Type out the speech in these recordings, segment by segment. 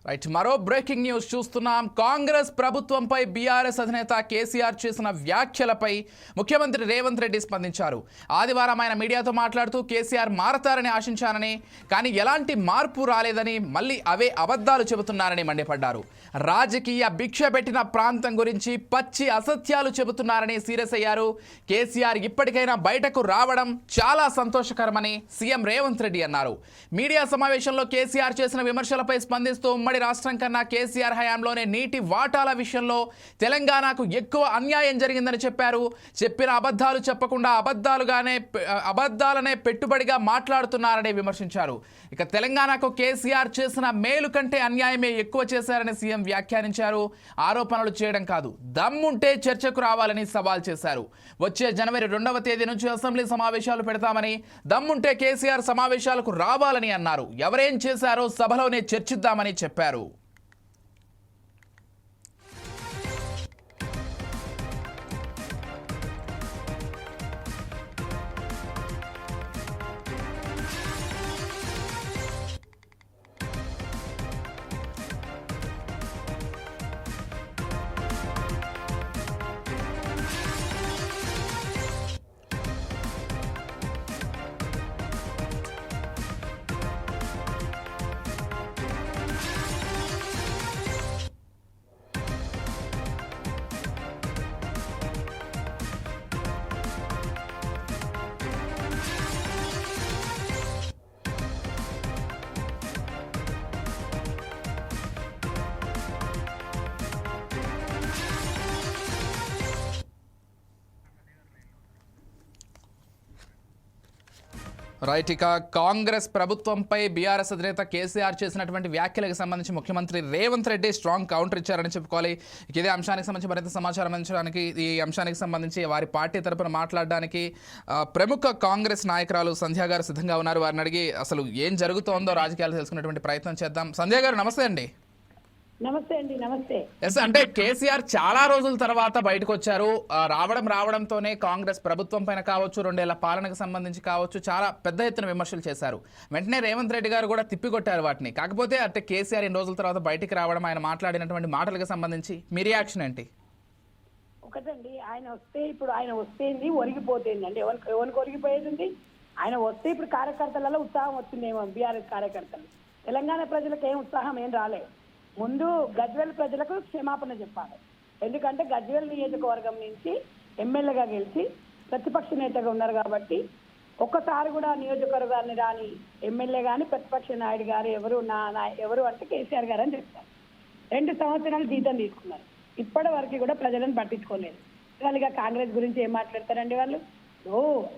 Right, మరో breaking news చూస్తున్నాం. కాంగ్రెస్ ప్రభుత్వంపై బీఆర్ఎస్ అధినేత కేసీఆర్ చేసిన వ్యాఖ్యలపై ముఖ్యమంత్రి రేవంత్ రెడ్డి స్పందించారు. ఆదివారం ఆయన మీడియాతో మాట్లాడుతూ కేసీఆర్ మారతారని ఆశించానని, కానీ ఎలాంటి మార్పు రాలేదని, మళ్ళీ అవే అబద్ధాలు చెబుతున్నారని మండిపడ్డారు. రాజకీయ భిక్ష పెట్టిన ప్రాంతం గురించి పచ్చి అసత్యాలు చెబుతున్నారని సీరియస్ అయ్యారు. కేసీఆర్ ఇప్పటికైనా బయటకు రావడం చాలా సంతోషకరమని సీఎం రేవంత్ రెడ్డి అన్నారు. మీడియా సమావేశంలో కేసీఆర్ చేసిన విమర్శలపై స్పందిస్తూ ఉమ్మడి రాష్ట్రం కన్నా కేసీఆర్ హయాంలోనే నీటి వాటాల విషయంలో తెలంగాణకు ఎక్కువ అన్యాయం జరిగిందని చెప్పారు. చెప్పిన అబద్ధాలు చెప్పకుండా అబద్ధాలనే పెట్టుబడిగా మాట్లాడుతున్నారని విమర్శించారు. ఇక తెలంగాణకు కేసీఆర్ చేసిన మేలు కంటే అన్యాయమే ఎక్కువ చేశారని సీఎం వ్యాఖ్యానించారు. ఆరోపణలు చేయడం కాదు, దమ్ముంటే చర్చకు రావాలని సవాల్ చేశారు. వచ్చే జనవరి 2వ తేదీ నుంచి అసెంబ్లీ సమావేశాలు పెడతామని, దమ్ముంటే కేసీఆర్ సమావేశాలకు రావాలని అన్నారు. ఎవరేం చేశారో సభలోనే చర్చిద్దామని చెప్పారు. రైట్, ఇక కాంగ్రెస్ ప్రభుత్వంపై బీఆర్ఎస్ అధినేత కేసీఆర్ చేసినటువంటి వ్యాఖ్యలకు సంబంధించి ముఖ్యమంత్రి రేవంత్ రెడ్డి స్ట్రాంగ్ కౌంటర్ ఇచ్చారని చెప్పుకోవాలి. ఇదే అంశానికి సంబంధించి మరింత సమాచారం అందించడానికి, ఈ అంశానికి సంబంధించి వారి పార్టీ తరపున మాట్లాడడానికి ప్రముఖ కాంగ్రెస్ నాయకురాలు సంధ్య గారు సిద్ధంగా ఉన్నారు. వారిని అడిగి అసలు ఏం జరుగుతోందో రాజకీయాలు తెలుసుకునేటువంటి ప్రయత్నం చేద్దాం. సంధ్య గారు, నమస్తే అండి. నమస్తే అండి. నమస్తే. ఎస్, అంటే కేసీఆర్ చాలా రోజుల తర్వాత బయటకు వచ్చారు. రావడంతోనే కాంగ్రెస్ ప్రభుత్వం పైన కావచ్చు, 2 ఏళ్ల పాలనకు సంబంధించి కావచ్చు, చాలా పెద్ద ఎత్తున విమర్శలు చేశారు. వెంటనే రేవంత్ రెడ్డి గారు కూడా తిప్పికొట్టారు వాటిని. కాకపోతే అంటే కేసీఆర్ 2 రోజుల తర్వాత బయటికి రావడం, ఆయన మాట్లాడినటువంటి మాటలకు సంబంధించి మీ రియాక్షన్ ఏంటి? ఒకటండి, ఆయన వస్తేంది ఒరిగిపోతుంది అండి. ఎవరికి ఒరిగిపోయేది? ఆయన వస్తే ఇప్పుడు కార్యకర్తలలో ఉత్సాహం వచ్చిందేమో. బీఆర్ఎస్ కార్యకర్తలు, తెలంగాణ ప్రజలకు ఏం ఉత్సాహం ఏం రాలేదు. ముందు గజ్వేల్ ప్రజలకు క్షమాపణ చెప్పాలి. ఎందుకంటే గజ్వేల్ నియోజకవర్గం నుంచి ఎమ్మెల్యేగా గెలిచి ప్రతిపక్ష నేతగా ఉన్నారు కాబట్టి ఒక్కసారి కూడా నియోజకవర్గాన్ని రాని ఎమ్మెల్యే కానీ ప్రతిపక్ష నాయుడు గారు ఎవరు అంటే కేసీఆర్ గారు అని చెప్తారు. 2 సంవత్సరాలు జీతం తీసుకున్నారు. ఇప్పటి వరకు కూడా ప్రజలను పట్టించుకోలేదు. వాళ్ళు ఇక కాంగ్రెస్ గురించి ఏం మాట్లాడతారండి వాళ్ళు?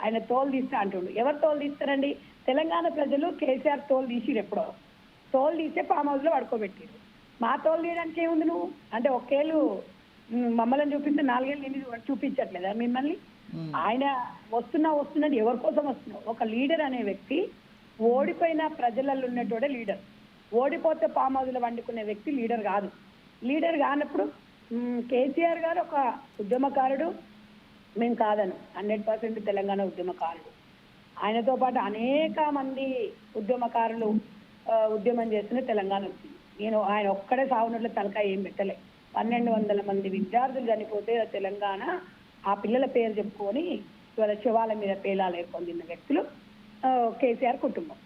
ఆయన తోలు తీస్తా అంటుండు. ఎవరు తోలు తీస్తారండి? తెలంగాణ ప్రజలు కేసీఆర్ తోలు తీసిరు. ఎప్పుడో తోలు తీసే ఫామ్ హౌస్ లో పడుకోబెట్టిరు. మా తోలు తీయడానికి ఏముంది? నువ్వు అంటే ఒకేళ్ళు మమ్మల్ని చూపిస్తే 4 ఏళ్ళు నేను చూపించట్లేదా మిమ్మల్ని? ఆయన వస్తున్నది ఎవరి కోసం వస్తున్నావు? ఒక లీడర్ అనే వ్యక్తి ఓడిపోయిన ప్రజలలో ఉన్నటువంటి లీడర్. ఓడిపోతే ఫామ్ హౌస్ లో వండుకునే వ్యక్తి లీడర్ కాదు. లీడర్ కానప్పుడు కేసీఆర్ గారు ఒక ఉద్యమకారుడు, మేము కాదను, 100% తెలంగాణ ఉద్యమకారుడు. ఆయనతో పాటు అనేక మంది ఉద్యమకారులు ఉద్యమం చేస్తున్న తెలంగాణ వచ్చింది. ఆయన ఒక్కడే సాగునట్లు తలకాయ ఏం పెట్టలే. 1200 మంది విద్యార్థులు చనిపోతే తెలంగాణ ఆ పిల్లల పేరు చెప్పుకొని ఇవాళ శవాల మీద పేలాలు ఏర్పొందిన వ్యక్తులు కేసీఆర్ కుటుంబం.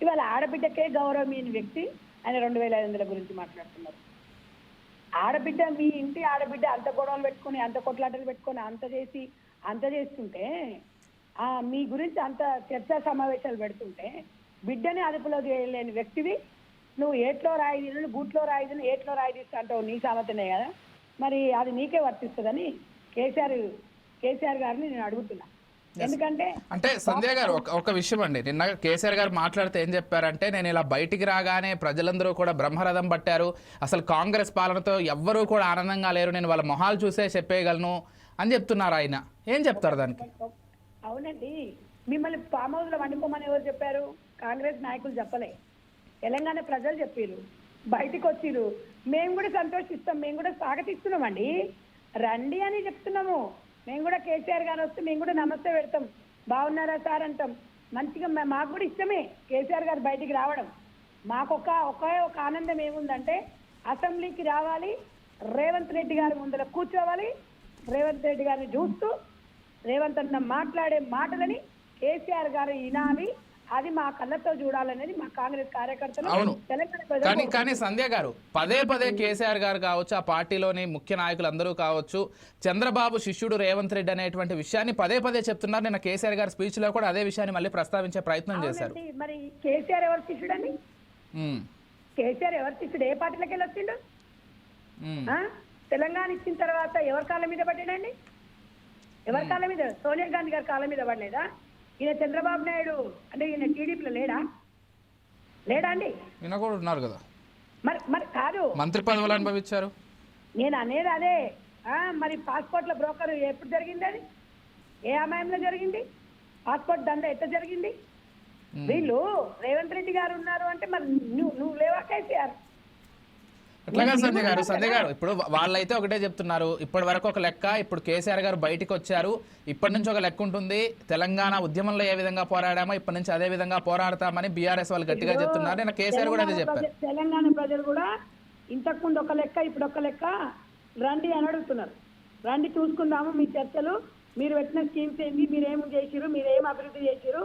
ఇవాళ ఆడబిడ్డకే గౌరవమైన వ్యక్తి ఆయన 2500 గురించి మాట్లాడుతున్నారు. ఆడబిడ్డ, మీ ఇంటి ఆడబిడ్డ అంత గొడవలు పెట్టుకొని, అంత కొట్లాటలు పెట్టుకొని, అంత చేస్తుంటే, మీ గురించి అంత చర్చా సమావేశాలు పెడుతుంటే, బిడ్డని అదుపులో చేయలేని వ్యక్తివి నువ్వు. ఏట్లో రాయి తిను, గూట్లో రాయి తిను, ఏట్లో రాయి తీస్తా అంటావు. నీ సామర్థ్యమే కదా, మరి అది నీకే వర్తిస్తుందని కేసీఆర్ గారిని నేను అడుగుతున్నా. ఎందుకంటే అంటే సంధ్య గారు ఒక విషయం అండి, నిన్న కేసీఆర్ గారు మాట్లాడితే ఏం చెప్పారంటే, నేను ఇలా బయటికి రాగానే ప్రజలందరూ కూడా బ్రహ్మరథం పట్టారు, అసలు కాంగ్రెస్ పాలనతో ఎవ్వరూ కూడా ఆనందంగా లేరు, నేను వాళ్ళ మొహాలు చూసే చెప్పేయగలను అని చెప్తున్నారు. ఆయన ఏం చెప్తారు దానికి? అవునండి, మిమ్మల్ని ఫామ్ హౌస్ లో వండుకోమని ఎవరు చెప్పారు? కాంగ్రెస్ నాయకులు చెప్పలే, తెలంగాణ ప్రజలు చెప్పారు. బయటకు వచ్చిరు. మేము కూడా సంతోషిస్తాం, మేము కూడా స్వాగతిస్తున్నామండి. రండి అని చెప్తున్నాము. మేము కూడా కేసీఆర్ గారు వస్తే మేము కూడా నమస్తే పెడతాం, బాగున్నారా సార్ అంటాం. మంచిగా మాకు కూడా ఇష్టమే కేసీఆర్ గారు బయటికి రావడం. మాకు ఒకే ఒక ఆనందం ఏముందంటే అసెంబ్లీకి రావాలి, రేవంత్ రెడ్డి గారి ముందర కూర్చోవాలి, రేవంత్ రెడ్డి గారిని చూస్తూ రేవంత్ అన్న మాట్లాడే మాటలని కేసీఆర్ గారు వినాలి, అది మా కళ్ళతో చూడాలనేది మా కాంగ్రెస్ కార్యకర్తలు అవును. తెలంగాణ కానీ సంధ్య గారు పదే కేసీఆర్ గారు కావచ్చు, ఆ పార్టీలోని ముఖ్య నాయకులు అందరూ కావచ్చు, చంద్రబాబు శిష్యుడు రేవంత్ రెడ్డి అనేటువంటి విషయాన్ని పదే చెప్తున్నారు. నిన్న కేసీఆర్ గారి స్పీచ్ లో కూడా అదే విషయాన్ని మళ్ళీ ప్రస్తావించే ప్రయత్నం చేశారు. మరి కేసీఆర్ ఎవరు శిష్యుడు అండి? కేసీఆర్ ఎవరు శిష్యుడు? ఏ పార్టీలోకి వెళ్ళి వచ్చిండు? తెలంగాణ ఇచ్చిన తర్వాత ఎవరి కాళ్ళ మీద పడ్డాడండి? ఎవరి కాళ్ళ మీద? సోనియా గాంధీ గారి కాళ్ళ మీద పడలేదా? ఈయన చంద్రబాబు నాయుడు అంటే ఈయన టీడీపీలో లేడా అండి? ఈయన కూడా ఉన్నారు కదా, మరి కాదు, మంత్రి పదవులు అనుభవించారు. నేను అనేది అదే. మరి పాస్పోర్ట్ల బ్రోకర్ ఎప్పుడు జరిగింది? అది ఏ అమాయంలో జరిగింది? పాస్పోర్ట్ దండ ఎట్లా జరిగింది? వీళ్ళు రేవంత్ రెడ్డి గారు ఉన్నారు అంటే మరి నువ్వు లేవా కేసీఆర్? అట్లాగా సంధ్య గారు ఇప్పుడు వాళ్ళైతే ఒకటే చెప్తున్నారు, ఇప్పటి వరకు ఒక లెక్క, ఇప్పుడు కేసీఆర్ గారు బయటికి వచ్చారు, ఇప్పటి నుంచి ఒక లెక్క ఉంటుంది, తెలంగాణ ఉద్యమంలో ఏ విధంగా పోరాడామో ఇప్పటి నుంచి అదే విధంగా పోరాడతామని బీఆర్ఎస్ వాళ్ళు గట్టిగా చెప్తున్నారు. నేను కేసీఆర్ కూడా అదే చెప్పారు. తెలంగాణ ప్రజలు కూడా ఇంతకుముందు ఒక లెక్క, ఇప్పుడు ఒక లెక్క, రండి అని అడుగుతున్నారు. రండి చూసుకుందాము మీ చర్చలు, మీరు పెట్టిన స్కీమ్స్ ఏంటి, మీరేం చేసిరు, మీరేం అభివృద్ధి చేసిరు,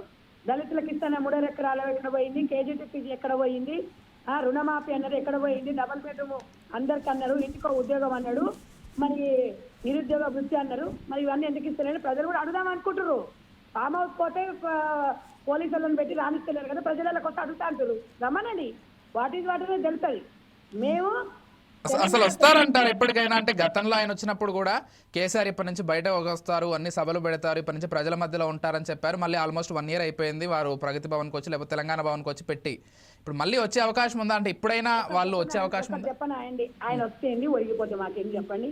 దళితులకు ఇస్తున్న 3 ఎకరాలు ఎక్కడ పోయింది, కేజీటీపీ ఎక్కడ పోయింది, రుణమాఫీ అన్నారు ఎక్కడ పోయింది, డబల్ బెడ్రూమ్ అందరికి అన్నారు, ఇంటికో ఉద్యోగం అన్నాడు, మరి నిరుద్యోగ వృత్తి అన్నారు, మరి ఇవన్నీ ఎందుకు ఇస్తలేరు ప్రజలు కూడా అడుగుదాం అనుకుంటారు. ఫామ్ హౌస్ పోతే పోలీసు వాళ్ళని పెట్టి రాణిస్తలేరు కదా, ప్రజల కొత్త అడుగుతా అంటారు. రమ్మనండి, వాటి తెలుస్తుంది. మేము అసలు వస్తారంటారు ఎప్పటికైనా? అంటే గతంలో ఆయన వచ్చినప్పుడు కూడా కేసీఆర్ ఇప్పటి నుంచి బయట వస్తారు, అన్ని సభలు పెడతారు, ఇప్పటి నుంచి ప్రజల మధ్యలో ఉంటారని చెప్పారు. మళ్ళీ ఆల్మోస్ట్ 1 year అయిపోయింది వారు ప్రగతి భవన్కి వచ్చి లేకపోతే తెలంగాణ భవన్కి వచ్చి పెట్టి. ఇప్పుడు మళ్ళీ వచ్చే అవకాశం ఉందా? అంటే ఇప్పుడైనా వాళ్ళు వచ్చే అవకాశం ఉందా? చెప్పండి అండి, ఆయన వస్తేంది ఒరిగిపోతే మాకేం చెప్పండి.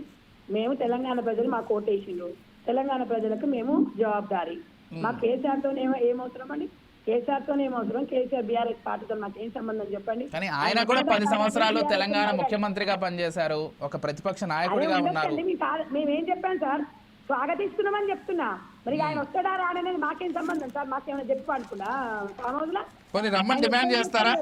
మేము తెలంగాణ ప్రజలు మాకు ఓటేసిండ్రు, తెలంగాణ ప్రజలకు మేము జవాబుదారీ. మా కేసీఆర్ తో ఏమవసరం అండి? కేసీఆర్ తోనే ఏమవసరం? కేసీఆర్ బీఆర్ఎస్ పార్టీతో మాకు ఏం సంబంధం చెప్పండి? కానీ ఆయన కూడా 10 సంవత్సరాలు తెలంగాణ ముఖ్యమంత్రిగా పనిచేశారు, ఒక ప్రతిపక్ష నాయకుడిగా ఉన్నారు. మేమేం చెప్పాను సార్, స్వాగతిస్తున్నామని చెప్తున్నా. మరి ఆయన వస్తాడా రాడనేది మాకేం సంబంధం సార్? మాకేమైనా చెప్పు అనుకున్నా సమాజంలో కొన్ని రమ్మని డిమాండ్ చేస్తారా?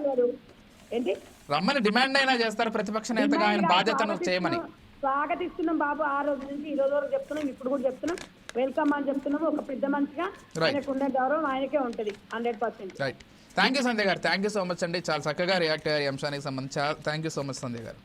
ఏంటి రమ్మని డిమాండ్ అయినా చేస్తారు ప్రతిపక్ష నేతగా ఆయన బాధ్యతను చేయమని? స్వాగతిస్తున్నాం బాబు, ఆ రోజు నుంచి ఈ రోజు వరకు చెప్తున్నాం, ఇప్పుడు కూడా చెప్తున్నాం, వెల్కమ్ అని చెప్తున్నాము. ఒక పెద్ద మనిషిగా ఆయనకు ఉండే గౌరవం ఆయనకే ఉంటుంది 100%. రైట్. థ్యాంక్ యూ సంధ్య గారు, థ్యాంక్ యూ సో మచ్ అండి, చాలా చక్కగా రియాక్ట్ అయ్యారు ఈ అంశానికి సంబంధించి. థ్యాంక్ యూ సో మచ్ సంధ్య గారు.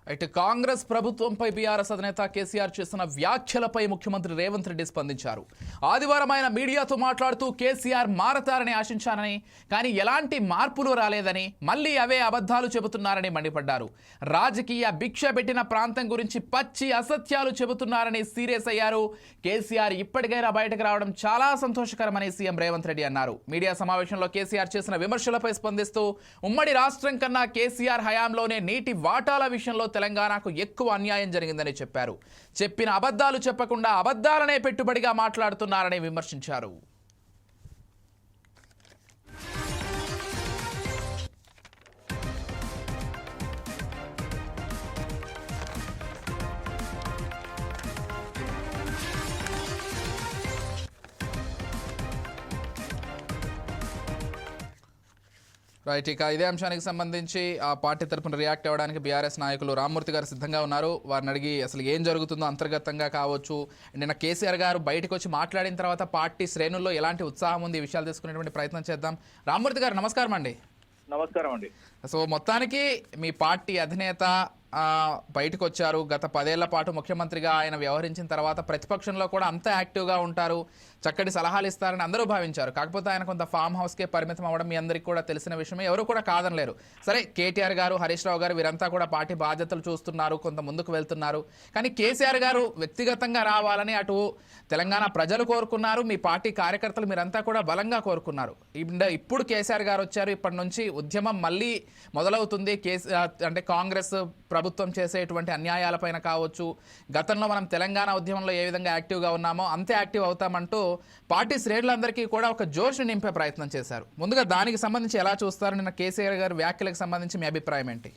ఇటు కాంగ్రెస్ ప్రభుత్వంపై బీఆర్ఎస్ అధినేత కేసీఆర్ చేసిన వ్యాఖ్యలపై ముఖ్యమంత్రి రేవంత్ రెడ్డి స్పందించారు. ఆదివారం ఆయన మీడియాతో మాట్లాడుతూ కేసీఆర్ మారతారని ఆశించానని, కానీ ఎలాంటి మార్పులు రాలేదని, మళ్లీ అవే అబద్ధాలు చెబుతున్నారని మండిపడ్డారు. రాజకీయ భిక్ష పెట్టిన ప్రాంతం గురించి పచ్చి అసత్యాలు చెబుతున్నారని సీరియస్ అయ్యారు. కేసీఆర్ ఇప్పటికైనా బయటకు రావడం చాలా సంతోషకరమని సీఎం రేవంత్ రెడ్డి అన్నారు. మీడియా సమావేశంలో కేసీఆర్ చేసిన విమర్శలపై స్పందిస్తూ ఉమ్మడి రాష్ట్రం కన్నా కేసీఆర్ హయాంలోనే నీటి వాటాల విషయంలో తెలంగాణకు ఎక్కువ అన్యాయం జరిగిందని చెప్పారు. చెప్పిన అబద్ధాలు చెప్పకుండా అబద్ధాలనే పెట్టుబడిగా మాట్లాడుతున్నారని విమర్శించారు. రైట్. ఇక ఇదే అంశానికి సంబంధించి ఆ పార్టీ తరపున రియాక్ట్ అవ్వడానికి బీఆర్ఎస్ నాయకులు రామ్మూర్తి గారు సిద్ధంగా ఉన్నారు. వారిని అడిగి అసలు ఏం జరుగుతుందో అంతర్గతంగా కావచ్చు, నిన్న కేసీఆర్ గారు బయటకు వచ్చి మాట్లాడిన తర్వాత పార్టీ శ్రేణుల్లో ఎలాంటి ఉత్సాహం ఉంది, ఈ విషయాలు తెలుసుకునేటువంటి ప్రయత్నం చేద్దాం. రామ్మూర్తి గారు నమస్కారం అండి. నమస్కారం అండి. సో మొత్తానికి మీ పార్టీ అధినేత బయటకు వచ్చారు. గత 10 ఏళ్ల పాటు ముఖ్యమంత్రిగా ఆయన వ్యవహరించిన తర్వాత ప్రతిపక్షంలో కూడా అంత యాక్టివ్గా ఉంటారు, చక్కటి సలహాలు ఇస్తారని అందరూ భావించారు. కాకపోతే ఆయన కొంత ఫామ్ హౌస్కే పరిమితం అవ్వడం మీ అందరికీ కూడా తెలిసిన విషయమే, ఎవరు కూడా కాదనలేరు. సరే, కేటీఆర్ గారు, హరీష్ రావు గారు వీరంతా కూడా పార్టీ బాధ్యతలు చూస్తున్నారు, కొంత ముందుకు వెళ్తున్నారు. కానీ కేసీఆర్ గారు వ్యక్తిగతంగా రావాలని అటు తెలంగాణ ప్రజలు కోరుకున్నారు, మీ పార్టీ కార్యకర్తలు మీరంతా కూడా బలంగా కోరుకున్నారు. ఇప్పుడు కేసీఆర్ గారు వచ్చారు, ఇప్పటి నుంచి ఉద్యమం మళ్ళీ మొదలవుతుంది. అంటే కాంగ్రెస్ ప్రభుత్వం చేసేటువంటి అన్యాయాలపైన కావచ్చు, గతంలో మనం తెలంగాణ ఉద్యమంలో ఏ విధంగా యాక్టివ్గా ఉన్నామో అంతే యాక్టివ్ అవుతామంటూ పార్టీ శ్రేణులందరికీ కూడా ఒక జోష్ని నింపే ప్రయత్నం చేశారు. ముందుగా దానికి సంబంధించి ఎలా చూస్తారు? నిన్న కేసీఆర్ గారి వ్యాఖ్యలకు సంబంధించి మీ అభిప్రాయం ఏంటి?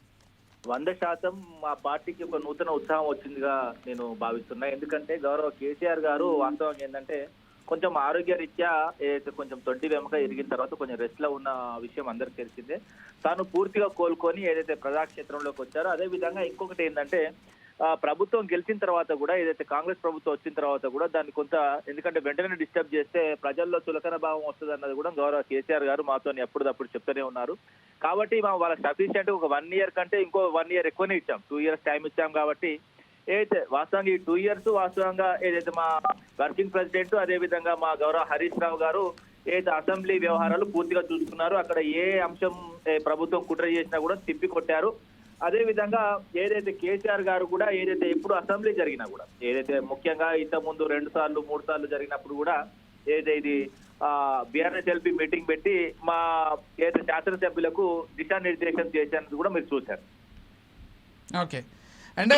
100% మా పార్టీకి ఒక నూతన ఉత్సాహం వచ్చిందిగా నేను భావిస్తున్నా. ఎందుకంటే గౌరవ కేసీఆర్ గారు వాస్తవం ఏంటంటే కొంచెం ఆరోగ్య రీత్యా ఏదైతే కొంచెం తొడ్డి వెమక ఎరిగిన తర్వాత కొంచెం రెస్ట్ లో ఉన్న విషయం అందరికి తెలిసిందే. తాను పూర్తిగా కోలుకొని ఏదైతే ప్రజాక్షేత్రంలోకి వచ్చారో అదే విధంగా ఇంకొకటి ఏంటంటే ప్రభుత్వం గెలిచిన తర్వాత కూడా ఏదైతే కాంగ్రెస్ ప్రభుత్వం వచ్చిన తర్వాత కూడా దాన్ని కొంత ఎందుకంటే వెంటనే డిస్టర్బ్ చేస్తే ప్రజల్లో చులకన భావం వస్తుంది అన్నది కూడా గౌరవ కేసీఆర్ గారు మాతో ఎప్పటికప్పుడు చెప్తూనే ఉన్నారు. కాబట్టి వాళ్ళకి సఫిషియెంట్ ఒక 1 year కంటే ఇంకో 1 year ఎక్కువనే ఇచ్చాం, 2 years టైం ఇచ్చాం. కాబట్టి ఏదైతే వాస్తవంగా ఈ 2 years వాస్తవంగా ఏదైతే మా వర్కింగ్ ప్రెసిడెంట్ అదే విధంగా మా గౌరవ హరీష్ రావు గారు ఏదైతే అసెంబ్లీ వ్యవహారాలు పూర్తిగా చూసుకున్నారు. అక్కడ ఏ అంశం ప్రభుత్వం కుట్ర చేసినా కూడా తిప్పి కొట్టారు. అదే విధంగా ఏదైతే కేసీఆర్ గారు కూడా ఏదైతే ఎప్పుడు అసెంబ్లీ జరిగినా కూడా ఏదైతే ముఖ్యంగా ఇంత ముందు 2 సార్లు 3 సార్లు జరిగినప్పుడు కూడా ఏదైతే ఇది బిఆర్ఎస్ఎల్పి మీటింగ్ పెట్టి మా ఏదైతే శాసనసభ్యులకు దిశానిర్దేశం చేశారని కూడా మీరు చూశారు. ఓకే. అండ్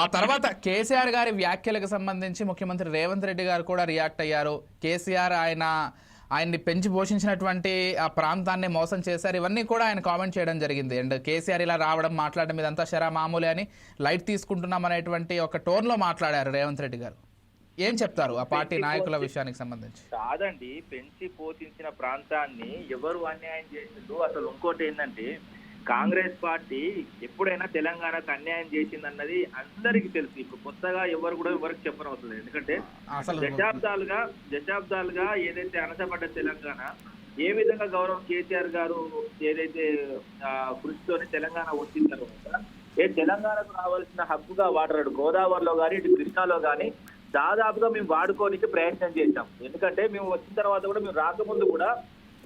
ఆ తర్వాత కేసీఆర్ గారి వ్యాఖ్యలకు సంబంధించి ముఖ్యమంత్రి రేవంత్ రెడ్డి గారు కూడా రియాక్ట్ అయ్యారు. కేసీఆర్ ఆయన్ని పెంచి పోషించినటువంటి ఆ ప్రాంతాన్ని మోసం చేశారు, ఇవన్నీ కూడా ఆయన కామెంట్ చేయడం జరిగింది. అండ్ కేసీఆర్ ఇలా రావడం మాట్లాడడం ఇదంతా శరా మామూలే అని లైట్ తీసుకుంటున్నాం అనేటువంటి ఒక టోన్లో మాట్లాడారు రేవంత్ రెడ్డి గారు. ఏం చెప్తారు ఆ పార్టీ నాయకుల విషయానికి సంబంధించి? కాదండి, పెంచి పోషించిన ప్రాంతాన్ని ఎవరు అన్యాయం చేసిండ్రు? అసలు ఇంకోటి ఏంటంటే కాంగ్రెస్ పార్టీ ఎప్పుడైనా తెలంగాణకు అన్యాయం చేసిందన్నది అందరికీ తెలుసు. ఇప్పుడు కొత్తగా ఎవరు కూడా ఎవరికి చెప్పనవుతుంది. ఎందుకంటే దశాబ్దాలుగా ఏదైతే అణచబడ్డ తెలంగాణ ఏ విధంగా గౌరవ కేసీఆర్ గారు ఏదైతే కృషితోని తెలంగాణ వచ్చిన తర్వాత తెలంగాణకు రావాల్సిన హక్కుగా వాడరాడు గోదావరిలో కానీ ఇటు కృష్ణాలో కానీ దాదాపుగా మేము వాడుకోనికి ప్రయత్నం చేశాం. ఎందుకంటే మేము వచ్చిన తర్వాత కూడా మేము రాకముందు కూడా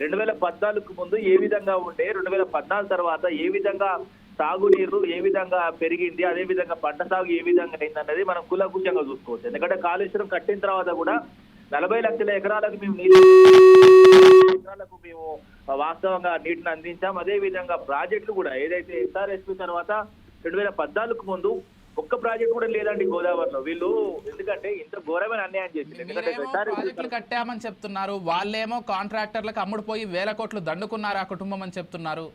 2014కు ముందు ఏ విధంగా ఉండే, 2014 తర్వాత ఏ విధంగా సాగునీరు ఏ విధంగా పెరిగింది, అదే విధంగా పంట సాగు ఏ విధంగా అయిందన్నది మనం కులకూచంగా చూసుకోవచ్చు. ఎందుకంటే కాళేశ్వరం కట్టిన తర్వాత కూడా 40 లక్షల ఎకరాలకు మేము వాస్తవంగా నీటిని అందించాం. అదే విధంగా ప్రాజెక్టులు కూడా ఏదైతే ఎస్ఆర్ఎస్పీ తర్వాత 2014కు ముందు ఒక్క ప్రాజెక్ట్ కూడా లేదండి గోదావరిలో. వీళ్ళు ఎందుకంటే ఇంత ఘోరమైన అన్యాయం చేసింది. కట్టామని చెప్తున్నారు, వాళ్ళేమో కాంట్రాక్టర్లకు అమ్ముడుపోయి 1000 కోట్లు దండుకున్నారు ఆ కుటుంబం అని చెప్తున్నారు.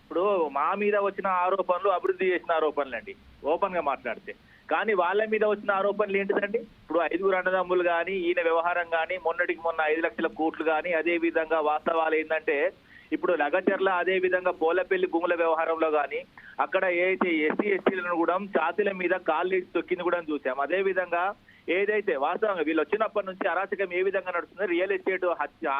ఇప్పుడు మా మీద వచ్చిన ఆరోపణలు అభివృద్ధి చేసిన ఆరోపణలు అండి ఓపెన్ గా మాట్లాడితే. కానీ వాళ్ళ మీద వచ్చిన ఆరోపణలు ఏంటిదండి? ఇప్పుడు 5 అన్నదమ్ములు కానీ ఈయన వ్యవహారం కానీ మొన్నటికి మొన్న 5 లక్షల కోట్లు కానీ అదే విధంగా వాస్తవాలు ఏంటంటే ఇప్పుడు లగచర్ల అదే విధంగా పోలపల్లి భూముల వ్యవహారంలో కానీ అక్కడ ఏదైతే ఎస్సీ ఎస్టీలను కూడా ఛాతీల మీద కాళ్ళు తొక్కింది కూడా చూసాం. అదే విధంగా ఏదైతే వాస్తవంగా వీళ్ళు వచ్చినప్పటి నుంచి అరాచకం ఏ విధంగా నడుస్తుంది, రియల్ ఎస్టేట్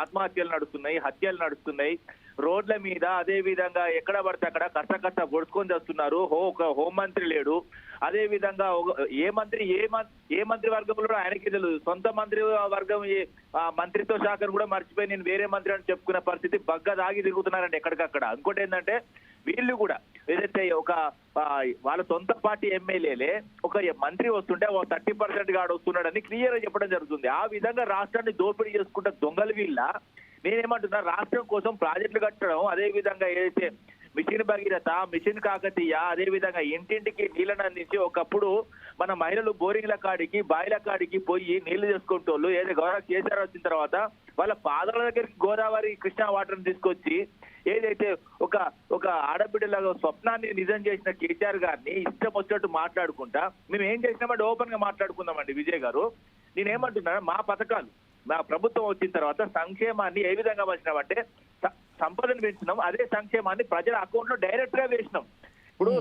ఆత్మహత్యలు నడుస్తున్నాయి, హత్యలు నడుస్తున్నాయి రోడ్ల మీద. అదే విధంగా ఎక్కడ పడితే అక్కడ కష్ట పొడుచుకొని చేస్తున్నారు. ఒక హోంమంత్రి లేడు. అదే విధంగా ఏ మంత్రి వర్గంలో ఆయనకి తెలియదు. సొంత మంత్రి వర్గం మంత్రిత్వ శాఖను కూడా మర్చిపోయి నేను వేరే మంత్రి అని చెప్పుకునే పరిస్థితి బగ్గ దాగి తిరుగుతున్నారండి ఎక్కడికక్కడ. ఇంకోటి ఏంటంటే వీళ్ళు కూడా ఏదైతే వాళ్ళ సొంత పార్టీ ఎమ్మెల్యేలే ఒక మంత్రి వస్తుంటే 30% గాడు వస్తున్నాడని క్లియర్ గా చెప్పడం జరుగుతుంది. ఆ విధంగా రాష్ట్రాన్ని దోపిడీ చేసుకుంటే దొంగలు వీళ్ళ. నేనేమంటున్నా, రాష్ట్రం కోసం ప్రాజెక్టులు కట్టడం, అదే విధంగా ఏదైతే మిషన్ భగీరథ, మిషన్ కాకతీయ, అదే విధంగా ఇంటింటికి నీళ్ళని అందించి ఒకప్పుడు మన మహిళలు బోరింగ్ల కాడికి బాయిల కాడికి పోయి నీళ్లు చేసుకుంటోళ్ళు ఏదైతే గౌరవ కేసీఆర్ వచ్చిన తర్వాత వాళ్ళ పాదాల దగ్గరికి గోదావరి కృష్ణా వాటర్ని తీసుకొచ్చి ఏదైతే ఒక ఆడబిడ్డల స్వప్నాన్ని నిజం చేసిన కేసీఆర్ గారిని ఇష్టం వచ్చినట్టు మాట్లాడుకుంటా మేము ఏం చేసినామంటే ఓపెన్ గా మాట్లాడుకుందామండి. విజయ్ గారు, నేనేమంటున్నా, మా పథకాలు మా ప్రభుత్వం వచ్చిన తర్వాత సంక్షేమాన్ని ఏ విధంగా వచ్చినామంటే సంపదను పెంచినాం, అదే సంక్షేమాన్ని ప్రజల అకౌంట్ లో డైరెక్ట్ గా వేసినాం. ఇప్పుడు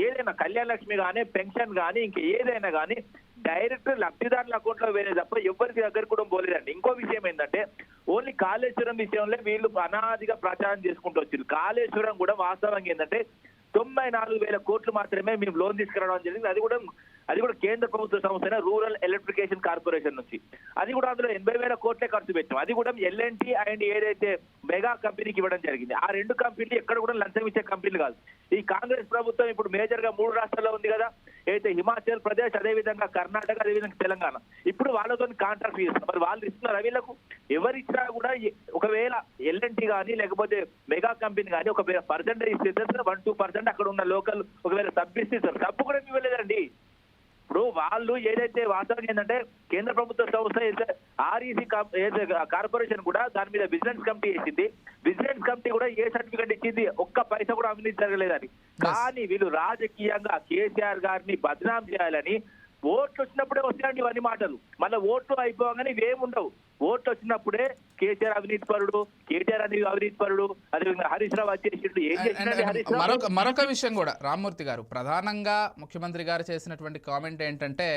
ఏదైనా కళ్యాణ లక్ష్మి కానీ పెన్షన్ కానీ ఇంకా ఏదైనా కానీ డైరెక్ట్ లబ్ధిదారుల అకౌంట్ లో వేరే తప్ప ఎవరికి దగ్గర కూడా పోలేదండి. ఇంకో విషయం ఏంటంటే ఓన్లీ కాళేశ్వరం విషయంలో వీళ్ళు అనాదిగా ప్రచారం చేసుకుంటూ వచ్చారు. కాళేశ్వరం కూడా వాస్తవంగా ఏంటంటే 94,000 కోట్లు మాత్రమే మేము లోన్ తీసుకురావడం జరిగింది. అది కూడా అది కూడా కేంద్ర ప్రభుత్వ సంస్థ అయిన రూరల్ ఎలక్ట్రిఫికేషన్ కార్పొరేషన్ నుంచి. అది కూడా అందులో 80,000 కోట్లే ఖర్చు పెట్టాం. అది కూడా ఎల్ఎన్టీ అండ్ ఏదైతే మెగా కంపెనీకి ఇవ్వడం జరిగింది. ఆ రెండు కంపెనీలు ఎక్కడ కూడా లంచం ఇచ్చే కంపెనీలు కాదు. ఈ కాంగ్రెస్ ప్రభుత్వం ఇప్పుడు మేజర్ గా 3 రాష్ట్రాల్లో ఉంది కదా, అయితే హిమాచల్ ప్రదేశ్, అదేవిధంగా కర్ణాటక, అదేవిధంగా తెలంగాణ. ఇప్పుడు వాళ్ళతో కాంట్రాక్ట్ చేస్తున్నారు. మరి వాళ్ళు ఇస్తున్నారు వీళ్ళకు? ఎవరు ఇచ్చినా కూడా ఒకవేళ ఎల్ఎన్టీ కానీ లేకపోతే మెగా కంపెనీ కానీ ఒక పర్సెంటేజ్ ఇస్తే 1-2% అక్కడ ఉన్న లోకల్ ఒకవేళ సబ్ ఇస్తారు. సబ్బు కూడా ఇవ్వలేదండి. ఇప్పుడు వాళ్ళు ఏదైతే వాస్తవం ఏంటంటే కేంద్ర ప్రభుత్వ సంస్థ ఆర్ఈసీ కార్పొరేషన్ కూడా దాని మీద విజిలెన్స్ కమిటీ వేసింది. విజిలెన్స్ కమిటీ కూడా ఏ సర్టిఫికేట్ ఇచ్చింది? ఒక్క పైసా కూడా అవినీతి జరగలేదని. కానీ వీళ్ళు రాజకీయంగా కేసీఆర్ గారిని బదనాం చేయాలని ఓట్లు వచ్చినప్పుడే వస్తాయండి ఇవన్నీ మాటలు. మళ్ళీ ఓట్లు అయిపోగానే ఇవేముండవు. ఓట్లు వచ్చినప్పుడే కేసీఆర్ అవినీతి పరుడు, కేటీఆర్ అనేది అవినీతి పరుడు, అదేవిధంగా హరీష్ రావు వచ్చేసిండు. ఏం చేసిందండి హరీష్ రావు? మరొక విషయం కూడా రామ్మూర్తి గారు, ప్రధానంగా ముఖ్యమంత్రి గారు చేసినటువంటి కామెంట్ ఏంటంటే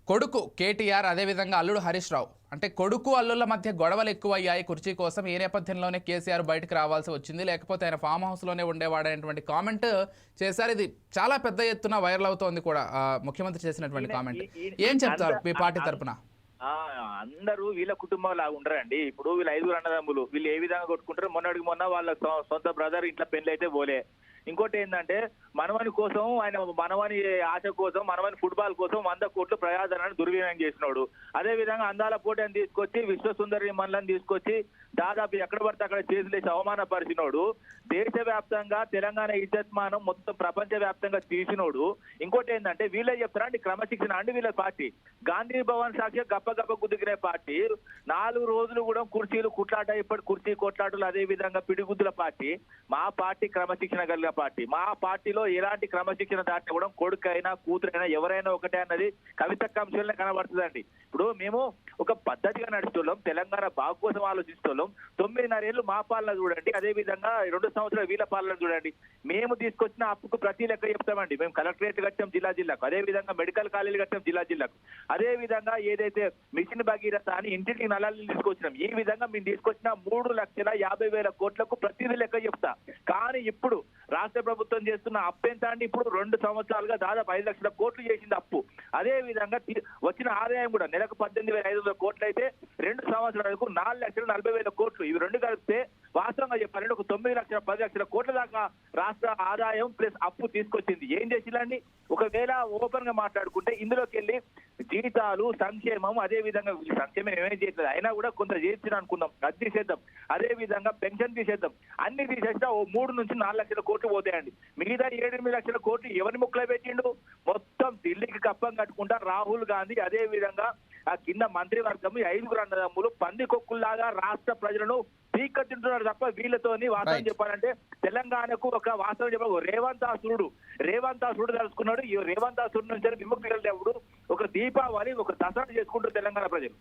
కొడుకు కేటీఆర్ అదేవిధంగా అల్లుడు హరీష్ రావు, అంటే కొడుకు అల్లుళ్ళ మధ్య గొడవలు ఎక్కువ అయ్యాయి కుర్చీ కోసం, ఈ నేపథ్యంలోనే కేసీఆర్ బయటకు రావాల్సి వచ్చింది, లేకపోతే ఆయన ఫామ్ హౌస్లోనే ఉండేవాడనేటువంటి కామెంట్ చేశారు. ఇది చాలా పెద్ద ఎత్తున వైరల్ అవుతోంది కూడా ముఖ్యమంత్రి చేసినటువంటి కామెంట్. ఏం చెప్తారు మీ పార్టీ తరఫున? అందరూ వీళ్ళ కుటుంబం లాగా ఉండరండి. ఇప్పుడు వీళ్ళు 5 అన్నదమ్ములు, వీళ్ళు ఏ విధంగా కొట్టుకుంటారు? మొన్న వాళ్ళ సొంత బ్రదర్ ఇంట్లో పెళ్లి అయితే పోలే. ఇంకోటి ఏంటంటే మనవని కోసం, ఆయన మనవని ఆశ కోసం, మనవని ఫుట్బాల్ కోసం 100 కోట్లు ప్రజాధనాన్ని దుర్వినియోగం చేసినాడు. అదే విధంగా అందాల పోటీని తీసుకొచ్చి విశ్వసుందరి మనలను తీసుకొచ్చి దాదాపు ఎక్కడ పడితే అక్కడ చేతులేసి అవమానపరిచినోడు. దేశవ్యాప్తంగా తెలంగాణ ఇజ్జత్మానం మొత్తం ప్రపంచ వ్యాప్తంగా తీసినోడు. ఇంకోటి ఏంటంటే వీళ్ళే చెప్తారండి క్రమశిక్షణ అండి వీళ్ళ పార్టీ. గాంధీ భవన్ సాక్షి గప్ప గుద్దుకునే పార్టీ. 4 రోజులు కూడా కుర్చీలు కుట్లాట, ఇప్పటి కుర్చీ కొట్లాటలు, అదే విధంగా పిడిగుద్దుల పార్టీ. మా పార్టీ క్రమశిక్షణ కలిగిన పార్టీ. మా పార్టీలో ఎలాంటి క్రమశిక్షణ దాటి కూడా కొడుకైనా కూతురైనా ఎవరైనా ఒకటే అన్నది కవిత అంశంలో కనబడుతుందండి. ఇప్పుడు మేము ఒక పద్ధతిగా నడుస్తున్నాం, తెలంగాణ బాగు కోసం ఆలోచిస్తున్నాం. 9.5 ఏళ్ళు మా పాలన చూడండి, అదే విధంగా 2 సంవత్సరాల వీళ్ళ పాలన చూడండి. మేము తీసుకొచ్చిన అప్పుకు ప్రతి లెక్క చెప్తామండి. మేము కలెక్టరేట్ కట్టాం జిల్లాకు, అదే విధంగా మెడికల్ కాలేజీలు కట్టాం జిల్లాకు, అదే విధంగా ఏదైతే మిషన్ భగీరథ అని ఇంటికి నలాలు తీసుకొచ్చినాం. ఈ విధంగా మేము తీసుకొచ్చిన 3,50,000 కోట్లకు ప్రతిదీ లెక్క చెప్తా. కానీ ఇప్పుడు రాష్ట్ర ప్రభుత్వం చేస్తున్న అప్పు ఎంత అండి? ఇప్పుడు 2 సంవత్సరాలుగా దాదాపు 5 లక్షల కోట్లు చేసింది అప్పు. అదే విధంగా వచ్చిన ఆదాయం కూడా నెలకు 18,500 కోట్లు అయితే 2 సంవత్సరాలకు 4,40,000 కోట్లు. ఇవి రెండు కలిపితే వాస్తవంగా చెప్పాలంటే ఒక 9,10 లక్షల కోట్ల దాకా రాష్ట్ర ఆదాయం ప్లస్ అప్పు తీసుకొచ్చింది. ఏం చేసిందండి? ఒకవేళ ఓపెన్ గా మాట్లాడుకుంటే ఇందులోకి వెళ్ళి జీతాలు, సంక్షేమం, అదే విధంగా సంక్షేమం ఏమేం చేయట్లేదు, అయినా కూడా కొంత చేసిన అనుకున్నాం, అది తీసేద్దాం. అదే విధంగా పెన్షన్ తీసేద్దాం. అన్ని తీసేసినా 3 నుంచి 4 లక్షల కోట్లు పోతాయండి. మిగతా 7-8 లక్షల కోట్లు ఎవరి ముక్కలో పెట్టిండు? మొత్తం ఢిల్లీకి కప్పం కట్టుకుంటా రాహుల్ గాంధీ, అదే విధంగా ఆ కింద మంత్రివర్గం 5 అన్నదమ్ములు పందికొక్కుల్లాగా రాష్ట్ర ప్రజలను పీకట్టింటున్నారు తప్ప వీళ్ళతోని వాస్తవం చెప్పాలంటే తెలంగాణకు ఒక వాస్తవం చెప్ప రేవంతాసురుడు తెలుసుకున్నాడు. ఈ రేవంతాసురుడు నుంచి విముక్తి కలిగినప్పుడు ఒక దీపావళి, ఒక దసరా చేసుకుంటారు తెలంగాణ ప్రజలు.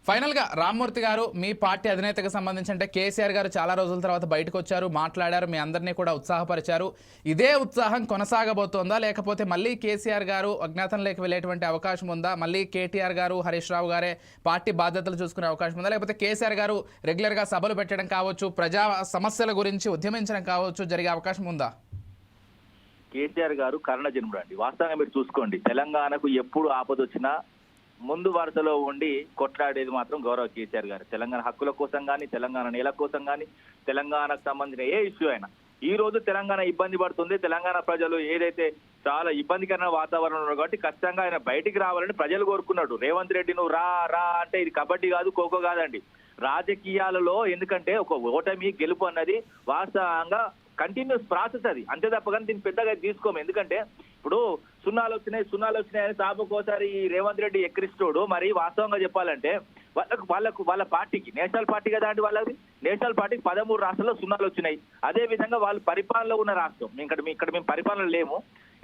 ఫైనల్ గా రామ్మూర్తి గారు, మీ పార్టీ అధినేతకు సంబంధించి అంటే కేసీఆర్ గారు చాలా రోజుల తర్వాత బయటకు వచ్చారు, మాట్లాడారు, మీ అందరినీ కూడా ఉత్సాహపరిచారు. ఇదే ఉత్సాహం కొనసాగబోతోందా, లేకపోతే మళ్ళీ కేసీఆర్ గారు అజ్ఞాతంలోకి వెళ్ళేటువంటి అవకాశం ఉందా? మళ్ళీ కేటీఆర్ గారు, హరీష్ రావు గారే పార్టీ బాధ్యతలు చూసుకునే అవకాశం ఉందా? లేకపోతే కేసీఆర్ గారు రెగ్యులర్ గా సభలు పెట్టడం కావచ్చు, ప్రజా సమస్యల గురించి ఉద్యమించడం కావచ్చు, జరిగే అవకాశం ఉందా? కేసీఆర్ గారు కర్ణ జన్ముడు అండి. వాస్తవంగా మీరు చూసుకోండి, తెలంగాణకు ఎప్పుడు ఆపదొచ్చినా ముందు వరుసలో ఉండి కొట్లాడేది మాత్రం గౌరవ కేసీఆర్ గారు. తెలంగాణ హక్కుల కోసం కానీ, తెలంగాణ నేల కోసం కానీ, తెలంగాణకు సంబంధించిన ఏ ఇష్యూ అయినా. ఈ రోజు తెలంగాణ ఇబ్బంది పడుతుంది, తెలంగాణ ప్రజలు ఏదైతే చాలా ఇబ్బందికరమైన వాతావరణం ఉన్నారు కాబట్టి ఖచ్చితంగా ఆయన బయటికి రావాలని ప్రజలు కోరుకున్నాడు. రేవంత్ రెడ్డి నువ్వు రా అంటే ఇది కబడ్డీ కాదు, ఖోఖో కాదండి. రాజకీయాలలో ఎందుకంటే ఒక ఓటమి గెలుపు అన్నది వాస్తవంగా కంటిన్యూస్ ప్రాసెస్, అది అంతే తప్ప కానీ దీన్ని పెద్దగా తీసుకోము. ఎందుకంటే ఇప్పుడు సున్నాలు వచ్చినాయి అని తాపకోసారి రేవంత్ రెడ్డి ఎక్కిరిస్తోడు. మరి వాస్తవంగా చెప్పాలంటే వాళ్ళ పార్టీకి నేషనల్ పార్టీ కదా అండి, వాళ్ళది నేషనల్ పార్టీకి 13 రాష్ట్రాల్లో సున్నాలు వచ్చినాయి. అదే విధంగా వాళ్ళు పరిపాలనలో ఉన్న రాష్ట్రం, ఇక్కడ మేము పరిపాలన లేము.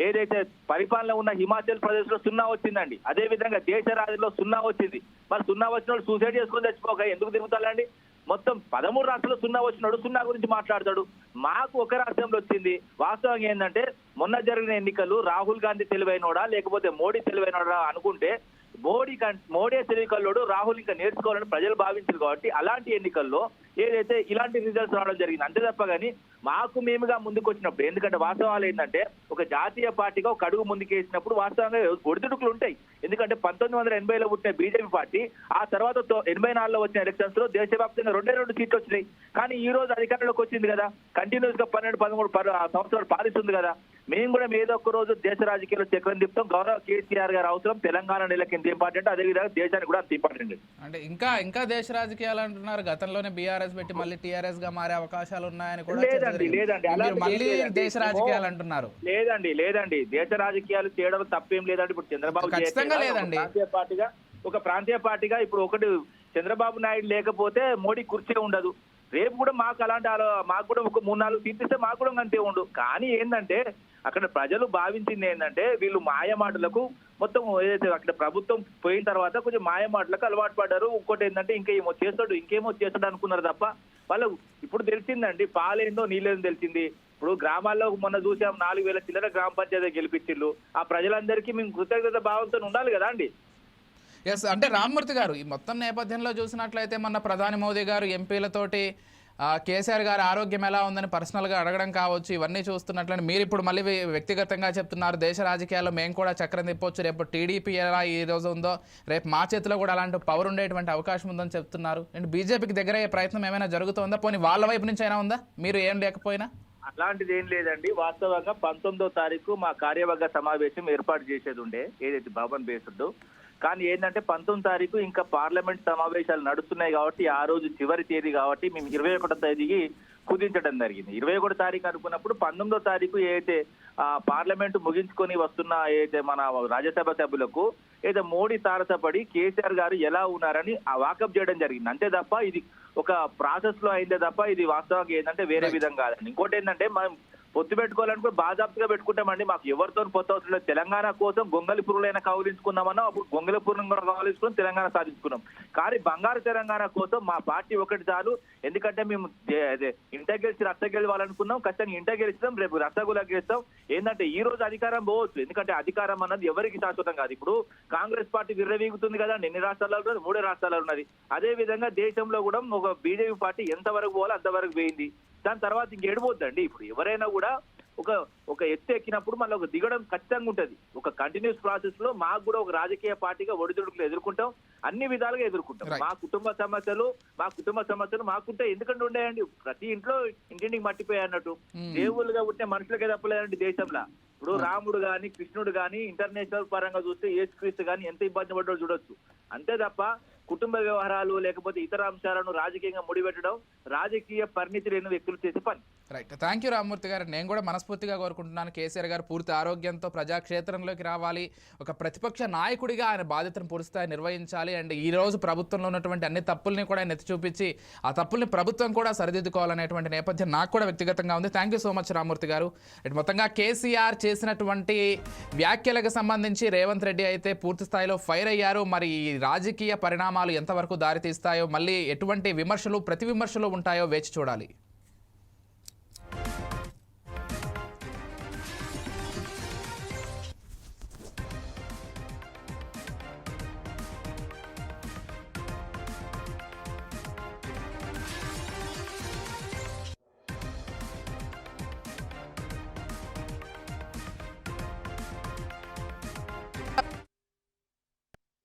ఏదైతే పరిపాలన ఉన్న హిమాచల్ ప్రదేశ్ లో 0 వచ్చిందండి. అదే విధంగా దేశ రాజుల్లో 0 వచ్చింది. మరి 0 వచ్చిన వాళ్ళు సూసైడ్ చేసుకుని చచ్చిపోక ఎందుకు తిరుగుతారండి? మొత్తం 13 రాష్ట్రాల్లో 0 వచ్చినాడు, 0 గురించి మాట్లాడతాడు. మాకు ఒక రాష్ట్రంలో వచ్చింది. వాస్తవంగా ఏంటంటే మొన్న జరిగిన ఎన్నికలు రాహుల్ గాంధీ తెలివైనోడా లేకపోతే మోడీ తెలివైనోడా అనుకుంటే మోడీ తెలివికల్లోడు రాహుల్ ఇంకా నేర్చుకోవాలని ప్రజలు భావించారు కాబట్టి అలాంటి ఎన్నికల్లో ఏదైతే ఇలాంటి రిజల్ట్స్ రావడం జరిగింది అంతే తప్ప కానీ మాకు మేముగా ముందుకు వచ్చినప్పుడు ఎందుకంటే వాస్తవాలు ఏంటంటే ఒక జాతీయ పార్టీగా ఒక అడుగు ముందుకు వేసినప్పుడు వాస్తవంగా ఒడిదుడుకులు ఉంటాయి. ఎందుకంటే 1980లో పుట్టిన బీజేపీ పార్టీ ఆ తర్వాత 84లో వచ్చిన ఎలక్షన్స్ లో దేశవ్యాప్తంగా 2 సీట్లు వచ్చినాయి. కానీ ఈ రోజు అధికారంలోకి వచ్చింది కదా, కంటిన్యూస్ గా 12-13 సంవత్సరాలు పాలిస్తుంది కదా. మేము కూడా ఏదో ఒక్క రోజు దేశ రాజకీయాల్లో చక్రం తిప్పుతాం. గౌరవ కేసీఆర్ గారు అవసరం తెలంగాణ నెలకి ఎంత ఇంపార్టెంట్, అదేవిధంగా దేశానికి కూడా అంత ఇంపార్టెంట్. అంటే ఇంకా దేశ రాజకీయాలు అంటున్నారు. గతంలోనే బీఆర్ఎస్ పెట్టి మళ్ళీ టీఆర్ఎస్ గా మారే అవకాశాలు ఉన్నాయని కూడా లేదండి మళ్ళీ దేశ రాజకీయాలు అంటున్నారు. లేదండి దేశ రాజకీయాలు చేయడం తప్పేం లేదండి. ఇప్పుడు చంద్రబాబు ఖచ్చితంగా లేదండి. ఒక ప్రాంతీయ పార్టీగా ఇప్పుడు ఒకటి చంద్రబాబు నాయుడు లేకపోతే మోడీ కుర్చీ ఉండదు. రేపు కూడా మాకు అలాంటి మాకు కూడా ఒక 3-4 సీట్లు ఇస్తే మాకు కూడా అంతే ఉండు. కానీ ఏంటంటే అక్కడ ప్రజలు భావించింది ఏంటంటే వీళ్ళు మాయమాటలకు మొత్తం ఏదైతే అక్కడ ప్రభుత్వం పోయిన తర్వాత కొంచెం మాయమాటలకు అలవాటు పడ్డారు. ఇంకోటి ఏంటంటే ఇంకేమో చేస్తాడు అనుకున్నారు తప్ప వాళ్ళు ఇప్పుడు తెలిసిందండి పాలేందో నీళ్ళేందో తెలిసింది. ఇప్పుడు గ్రామాల్లో మొన్న చూసాం 4,000 చిల్లర గ్రామ పంచాయతీ గెలిపించిళ్ళు. ఆ ప్రజలందరికీ మేము కృతజ్ఞత భావంతో ఉండాలి కదా అండి. ఎస్, అంటే రామ్మూర్తి గారు ఈ మొత్తం నేపథ్యంలో చూసినట్లయితే మొన్న ప్రధాని మోదీ గారు ఎంపీలతోటి కేసీఆర్ గారి ఆరోగ్యం ఎలా ఉందని పర్సనల్గా అడగడం కావచ్చు, ఇవన్నీ చూస్తున్నట్లయితే మీరు ఇప్పుడు మళ్ళీ వ్యక్తిగతంగా చెప్తున్నారు దేశ రాజకీయాల్లో మేము కూడా చక్రం తిప్పొచ్చు, రేపు టీడీపీ ఎలా ఈ రోజు ఉందో రేపు మా చేతిలో కూడా అలాంటి పవర్ ఉండేటువంటి అవకాశం ఉందని చెప్తున్నారు. అండ్ బీజేపీకి దగ్గర అయ్యే ప్రయత్నం ఏమైనా జరుగుతుందా? పోనీ వాళ్ళ వైపు నుంచి అయినా ఉందా మీరు ఏం లేకపోయినా? అలాంటిది ఏం లేదండి. వాస్తవంగా 19వ తారీఖు మా కార్యవర్గ సమావేశం ఏర్పాటు చేసేది ఉండే ఏదైతే భవన్ బేస్డ్. కానీ ఏంటంటే 19వ తారీఖు ఇంకా పార్లమెంట్ సమావేశాలు నడుస్తున్నాయి కాబట్టి ఆ రోజు చివరి తేదీ కాబట్టి మేము 21వ తేదీకి కుదించడం జరిగింది. 21వ తారీఖు అనుకున్నప్పుడు 19వ తారీఖు ఏదైతే పార్లమెంటు ముగించుకొని వస్తున్న ఏదైతే మన రాజ్యసభ సభ్యులకు ఏదో మోడీ తారసపడి కేసీఆర్ గారు ఎలా ఉన్నారని వాకప్ చేయడం జరిగింది. అంతే తప్ప ఇది ఒక ప్రాసెస్ లో అయిందే తప్ప ఇది వాస్తవంగా ఏంటంటే వేరే విధంగా కాదండి. ఇంకోటి ఏంటంటే మనం పొత్తు పెట్టుకోవాలనుకో బాజాప్తుగా పెట్టుకుంటామండి. మాకు ఎవరితో పొత్తు అవసరం లేదు. తెలంగాణ కోసం గొంగలి పురులైనా కౌలించుకున్నామన్నా అప్పుడు గొంగలి పురులను కూడా కౌలించుకుని తెలంగాణ సాధించుకున్నాం. కానీ బంగారు తెలంగాణ కోసం మా పార్టీ ఒకటి చాలు. ఎందుకంటే మేము ఇంట గెలిచి రచ్చ గెలవాలనుకున్నాం. ఖచ్చితంగా ఇంట గెలిచినాం, రేపు రచ్చగులా గెలుస్తాం. ఏంటంటే ఈ రోజు అధికారం పోవచ్చు, ఎందుకంటే అధికారం అన్నది ఎవరికి శాశ్వతం కాదు. ఇప్పుడు కాంగ్రెస్ పార్టీ విర్రవీగుతుంది కదా, ఎన్ని రాష్ట్రాల్లో ఉన్నది? 3 రాష్ట్రాల్లో ఉన్నది. అదే విధంగా దేశంలో కూడా ఒక బీజేపీ పార్టీ ఎంతవరకు పోవాలో అంతవరకు పోయింది. దాని తర్వాత ఇంకేడిపోద్దండి. ఇప్పుడు ఎవరైనా కూడా ఒక ఎత్తు ఎక్కినప్పుడు మళ్ళీ ఒక దిగడం ఖచ్చితంగా ఉంటది. ఒక కంటిన్యూస్ ప్రాసెస్ లో మాకు కూడా ఒక రాజకీయ పార్టీగా ఒడిదుడుకులు ఎదుర్కొంటాం, అన్ని విధాలుగా ఎదుర్కొంటాం. మా కుటుంబ సమస్యలు మాకుంటే ఎందుకంటే ఉండేయండి. ప్రతి ఇంట్లో ఇంటింటికి మట్టిపోయి అన్నట్టు దేవుళ్ళుగా ఉంటే మనుషులకే తప్పలేదండి దేశంలో. ఇప్పుడు రాముడు గాని కృష్ణుడు గాని ఇంటర్నేషనల్ పరంగా చూస్తే యేసుక్రీస్తు గాని ఎంత ఇబ్బంది పడ్డాడో చూడొచ్చు. అంతే తప్ప కుటుంబ వ్యవహారాలు లేకపోతే ఇతర అంశాలను రాజకీయంగా ముడిపెట్టడం రాజకీయ పరిణితి లేని వ్యక్తులు చేసే పని. రైట్, థ్యాంక్ యూ రామ్మూర్తి గారు. నేను కూడా మనస్ఫూర్తిగా కోరుకుంటున్నాను కేసీఆర్ గారు పూర్తి ఆరోగ్యంతో ప్రజాక్షేత్రంలోకి రావాలి, ఒక ప్రతిపక్ష నాయకుడిగా ఆయన బాధ్యతను పూర్తిస్థాయి నిర్వహించాలి. అండ్ ఈ రోజు ప్రభుత్వంలో ఉన్నటువంటి అన్ని తప్పుల్ని కూడా ఆయన ఎత్తి చూపించి ఆ తప్పుల్ని ప్రభుత్వం కూడా సరిదిద్దుకోవాలనేటువంటి నేపథ్యం నాకు కూడా వ్యక్తిగతంగా ఉంది. Thank you so much Rammurthy గారు. మొత్తంగా కేసీఆర్ చేసినటువంటి వ్యాఖ్యలకు సంబంధించి రేవంత్ రెడ్డి అయితే పూర్తి స్థాయిలో ఫైర్ అయ్యారు. మరి ఈ రాజకీయ పరిణామాలు ఎంతవరకు దారితీస్తాయో, మళ్ళీ ఎటువంటి విమర్శలు ప్రతి విమర్శలు ఉంటాయో వేచి చూడాలి.